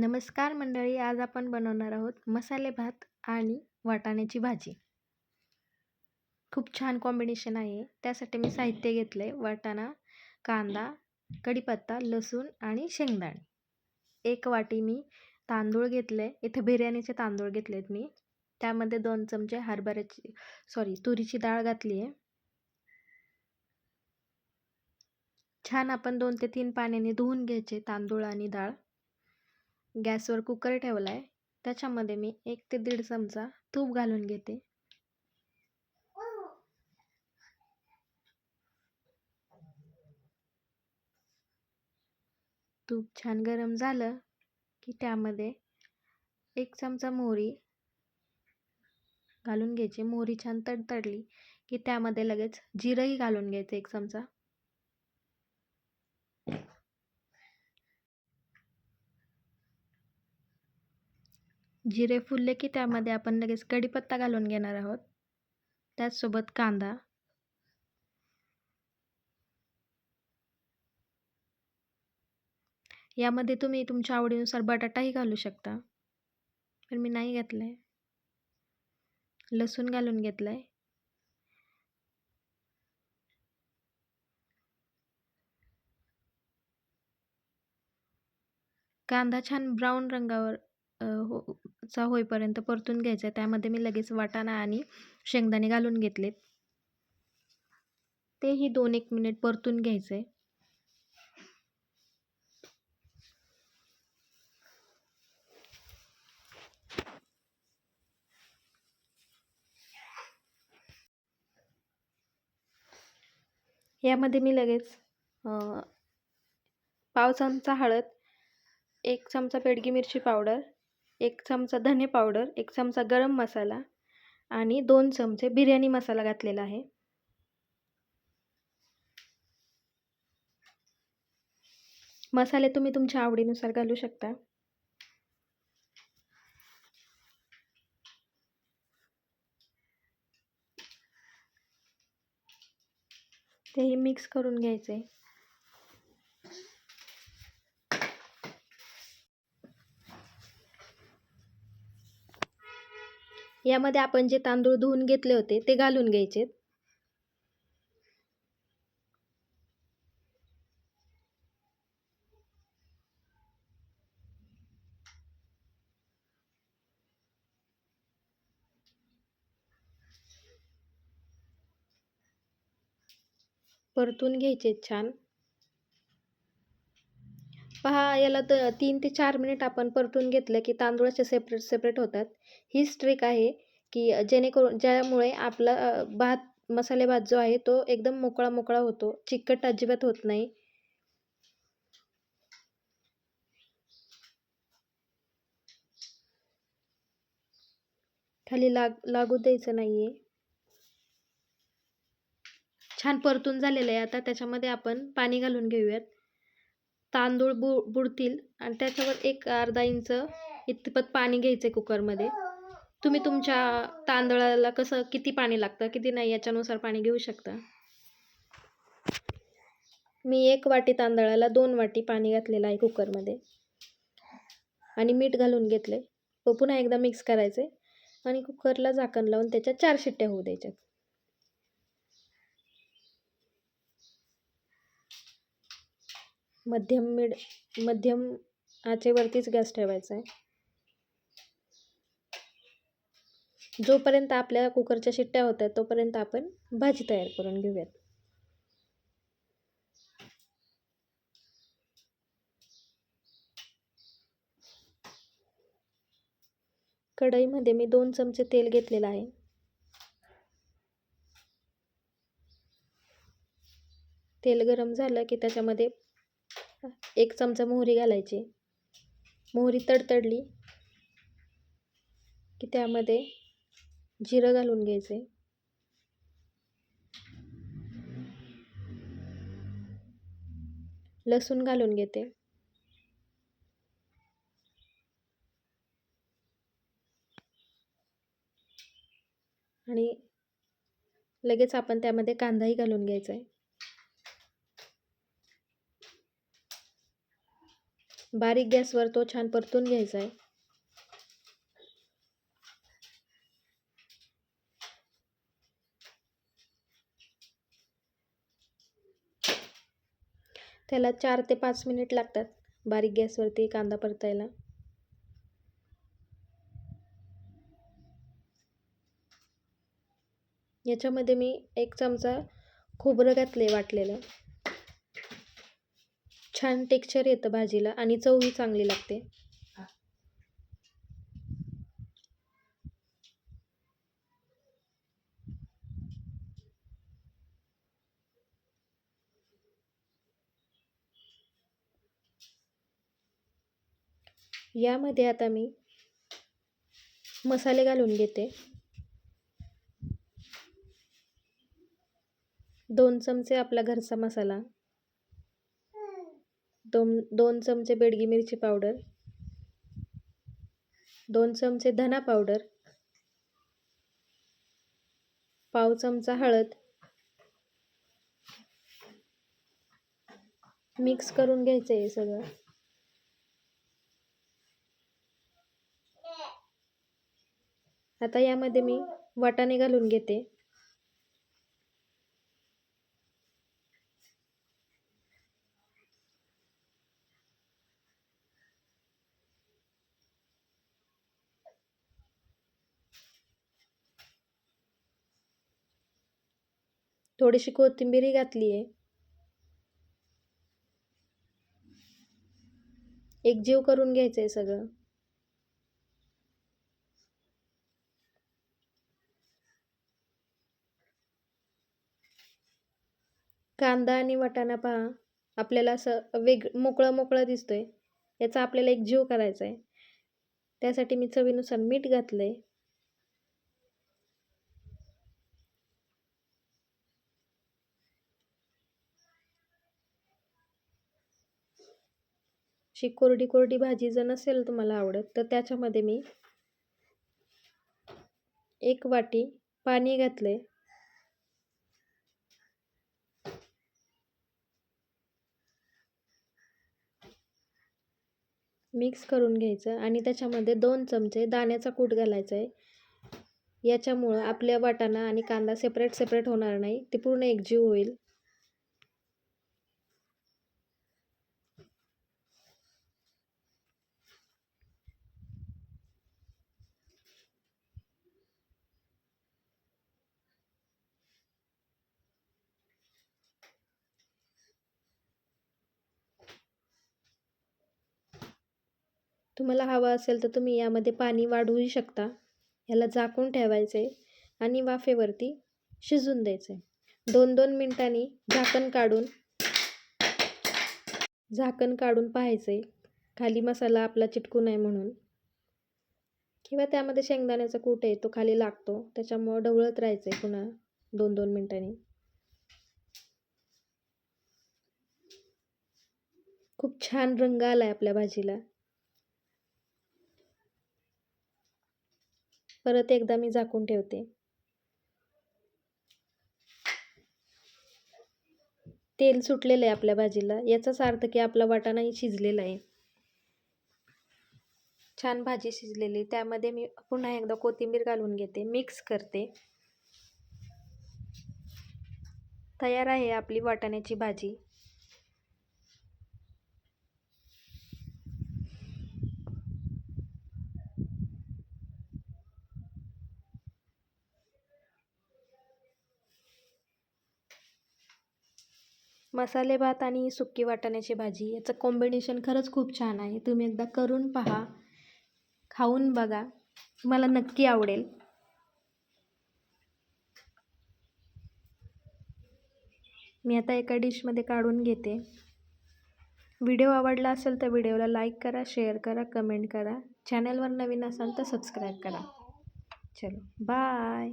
नमस्कार मंडळी, आज आपण बनवणार आहोत मसाले भात आणि वाटाण्याची भाजी. खूप छान कॉम्बिनेशन आहे. त्यासाठी मी साहित्य घेतले वाटाणा, कांदा, कढीपत्ता, लसूण आणि शेंगदाणे. 1 वाटी मी तांदूळ घेतले. इथे बिर्याणीचे तांदूळ घेतलेत मी. त्यामध्ये 2 चमचे तुरीची डाळ घातली आहे. छान आपण 2 ते 3 पाण्याने धुवून घ्यायचे तांदूळ आणि डाळ. गॅसवर कुकर ठेवला आहे. त्याच्यामध्ये मी 1 ते 1.5 चमचा तूप घालून घेते. तूप छान गरम झालं की त्यामध्ये 1 चमचा मोहरी घालून घ्यायची. मोहरी छान तडतडली की त्यामध्ये लगेच जिरंही घालून घ्यायचं 1 चमचा. जिरे फुलले की त्यामध्ये आपण लगेच कढीपत्ता घालून घेणार आहोत. त्याचसोबत कांदा. यामध्ये तुम्ही तुमच्या आवडीनुसार बटाटाही घालू शकता, पण मी नाही घातलाय. लसूण घालून घेतलाय. कांदा छान ब्राऊन रंगावर होईपर्यंत परतून घ्यायचा. त्यामध्ये मी लगेच वाटाणा आणि शेंगदाणे घालून घेतलेत. तेही 2-1 मिनिट परतून घ्यायचे. यामध्ये मी लगेच पाव चमचा हळद, 1 चमचा बेडगी मिरची पावडर, 1 चमचा धने पावडर, 1 चमचा गरम मसाला आणि 2 चमचे बिर्याणी मसाला घातलेला आहे. मसाले तुम्ही तुमच्या आवडीनुसार घालू शकता. तेही मिक्स करून घ्यायचे. यामध्ये आपण जे तांदूळ धुवून घेतले होते ते घालून घ्यायचे. परतून घ्यायचे छान. पहा, याला 3 ते 4 मिनिट आपण परतून घेतलं की तांदूळ असे सेपरेट होतात. हीच ट्रिक आहे की ज्यामुळे आपला मसाले भात जो आहे तो एकदम मोकळा होतो. चिकट अजिबात होत नाही. खाली लागू द्यायचं नाहीये. छान परतून झालेलं आहे. आता त्याच्यामध्ये आपण पाणी घालून घेऊयात. तांदूळ बुडतील आणि त्याच्यावर 1 अर्धा इंच इतपत पाणी घ्यायचं कुकरमध्ये. तुम्ही तुमच्या तांदळाला किती पाणी लागतं किती नाही याच्यानुसार पाणी घेऊ शकता. मी 1 वाटी तांदळाला 2 वाटी पाणी घातलेलं आहे कुकरमध्ये आणि मीठ घालून घेतले. पुन्हा एकदा मिक्स करायचे आणि कुकरला झाकण लावून त्याच्या 4 शिट्ट्या होऊ द्यायच्या. मध्यम आचेवरतीच गॅस ठेवायचा आहे. जोपर्यंत आपल्या कुकरच्या शिट्ट्या होतात तोपर्यंत आपण भाजी तयार करून घेऊयात. कढईमध्ये मी 2 चमचे तेल घेतलेलं आहे. तेल गरम झालं की त्याच्यामध्ये 1 चमचा मोहरी घालायची. मोहरी तडतडली की त्यामध्ये जिरं घालून घ्यायचे. लसूण घालून घेते. आणि लगेच आपण त्यामध्ये कांदाही घालून घ्यायचा आहे. बारीक गॅसवर तो छान परतून घ्यायचा आहे. त्याला 4 ते 5 मिनिट लागतात बारीक गॅसवरती कांदा परतायला. याच्यामध्ये मी 1 चमचा खोबरं घातले वाटलेलं. छान टेक्स्चर येतं भाजीला आणि चवही चांगली लागते. यामध्ये आता मी मसाले घालून घेते. 2 चमचे आपला घरचा मसाला, 2 चमचे बेडगी मिरची पावडर, 2 चमचे धना पावडर, पाव चमचा हळद मिक्स करून घ्यायचं आहे सगळं. आता यामध्ये मी वाटाणे घालून घेते. थोडीशी कोथिंबीरही घातली आहे. एकजीव करून घ्यायचं आहे सगळं. कांदा आणि वाटाणा पहा आपल्याला असं मोकळं दिसतोय. याचा आपल्याला एकजीव करायचा आहे. त्यासाठी मी चवीनुसार मीठ घातलंय. अशी कोरडी भाजी जर नसेल तुम्हाला आवडत तर त्याच्यामध्ये मी 1 वाटी पाणी घातलंय. मिक्स करून घ्यायचं आणि त्याच्यामध्ये 2 चमचे दाण्याचा कूट घालायचा आहे. याच्यामुळं आपल्या वाटाणा आणि कांदा सेपरेट होणार नाही, ते पूर्ण एकजीव होईल. तुम्हाला हवं असेल तर तुम्ही यामध्ये पाणी वाढवूही शकता. याला झाकून ठेवायचे आणि वाफेवरती शिजून द्यायचे. 2-2 मिनिटांनी झाकण काढून पाहायचे खाली मसाला आपला चिटकू नये म्हणून. किंवा त्यामध्ये शेंगदाण्याचा कूट आहे तो खाली लागतो, त्याच्यामुळं ढवळत राहायचे पुन्हा 2-2 मिनिटांनी. खूप छान रंग आलाय आपल्या भाजीला. परत एकदा मी झाकून ठेवते. तेल सुटलेलं आहे आपल्या भाजीला, याचाच अर्थ की आपला वाटाणाही शिजलेला आहे. छान भाजी शिजलेली. त्यामध्ये मी पुन्हा एकदा कोथिंबीर घालून घेते, मिक्स करते. तयार आहे आपली वाटाण्याची भाजी. मसाले भात आणि सुकी वाटाण्याची भाजी याचं कॉम्बिनेशन खरंच खूप छान आहे. तुम्ही एकदा करून पहा, खाऊन बघा, तुम्हाला नक्की आवडेल. मी आता एका डिशमध्ये काढून घेते. व्हिडिओ आवडला असेल तर व्हिडिओला लाईक करा, शेअर करा, कमेंट करा. चॅनलवर नवीन असाल तर सबस्क्राईब करा. चलो बाय.